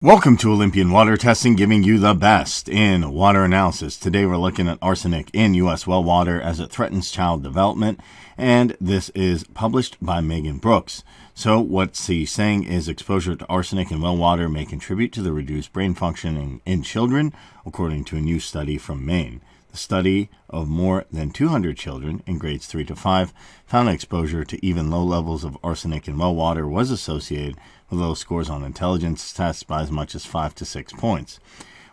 Welcome to Olympian Water Testing, giving you the best in water analysis. Today we're looking at arsenic in U.S. well water as it threatens child development, and this is published by Megan Brooks. So what she's saying is exposure to arsenic in well water may contribute to the reduced brain functioning in children, according to a new study from Maine. The study of more than 200 children in grades 3 to 5 found exposure to even low levels of arsenic in well water was associated with low scores on intelligence tests by as much as 5 to 6 points,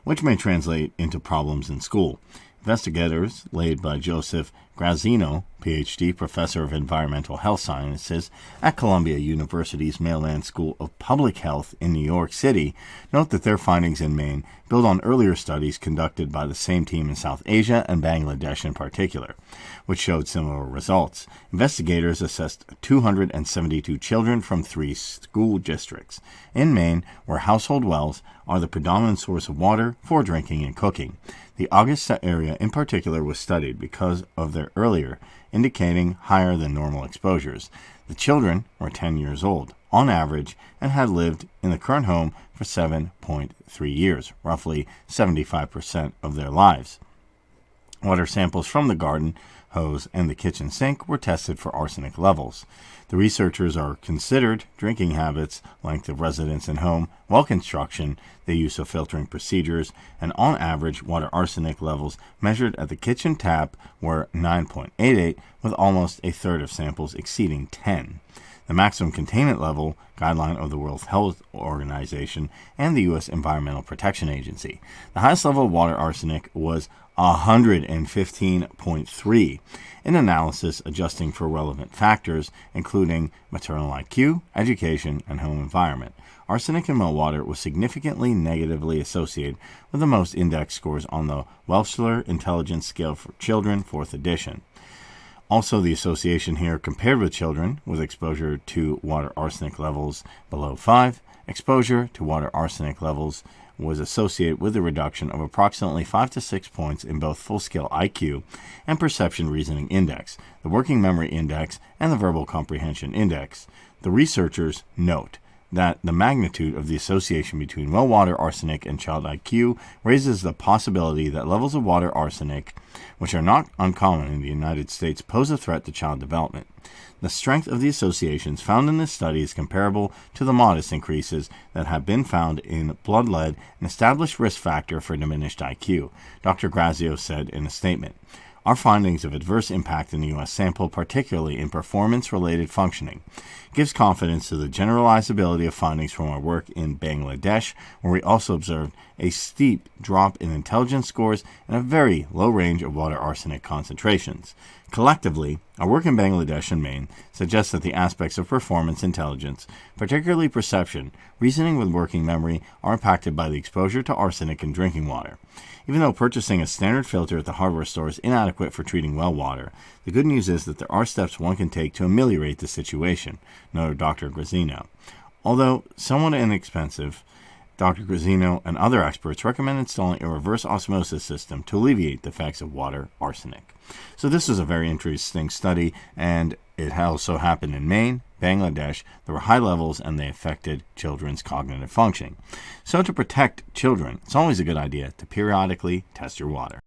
which may translate into problems in school. Investigators, led by Joseph Graziano, Ph.D., professor of environmental health sciences at Columbia University's Maryland School of Public Health in New York City, note that their findings in Maine build on earlier studies conducted by the same team in South Asia and Bangladesh in particular, which showed similar results. Investigators assessed 272 children from 3 school districts in Maine where household wells are the predominant source of water for drinking and cooking. The Augusta area in particular was studied because of their earlier, indicating higher than normal exposures. The children were 10 years old, on average, and had lived in the current home for 7.3 years, roughly 75% of their lives. Water samples from the garden hose and the kitchen sink were tested for arsenic levels. The researchers are considered drinking habits, length of residence in home, well construction, the use of filtering procedures, and on average, water arsenic levels measured at the kitchen tap were 9.88, with almost a third of samples exceeding 10. The maximum containment level guideline of the World Health Organization and the U.S. Environmental Protection Agency. The highest level of water arsenic was 115.3 in analysis adjusting for relevant factors, including maternal IQ, education, and home environment. Arsenic in well water was significantly negatively associated with the most index scores on the Wechsler Intelligence Scale for Children, 4th edition. Also, the association here compared with children with exposure to water arsenic levels below 5. Exposure to water arsenic levels was associated with a reduction of approximately 5 to 6 points in both full-scale IQ and perception reasoning index, the working memory index, and the verbal comprehension index. The researchers note that the magnitude of the association between well water arsenic and child IQ raises the possibility that levels of water arsenic, which are not uncommon in the United States, pose a threat to child development. The strength of the associations found in this study is comparable to the modest increases that have been found in blood lead, an established risk factor for diminished IQ, Dr. Grazio said in a statement. Our findings of adverse impact in the U.S. sample, particularly in performance-related functioning, gives confidence to the generalizability of findings from our work in Bangladesh, where we also observed a steep drop in intelligence scores and a very low range of water arsenic concentrations. Collectively, our work in Bangladesh and Maine suggests that the aspects of performance intelligence, particularly perception, reasoning with working memory, are impacted by the exposure to arsenic in drinking water. Even though purchasing a standard filter at the hardware store is inadequate for treating well water, the good news is that there are steps one can take to ameliorate the situation, noted Dr. Graziano. Although somewhat inexpensive, Dr. Graziano and other experts recommend installing a reverse osmosis system to alleviate the effects of water arsenic. So this is a very interesting study, and it also happened in Maine, Bangladesh. There were high levels, and they affected children's cognitive functioning. So to protect children, it's always a good idea to periodically test your water.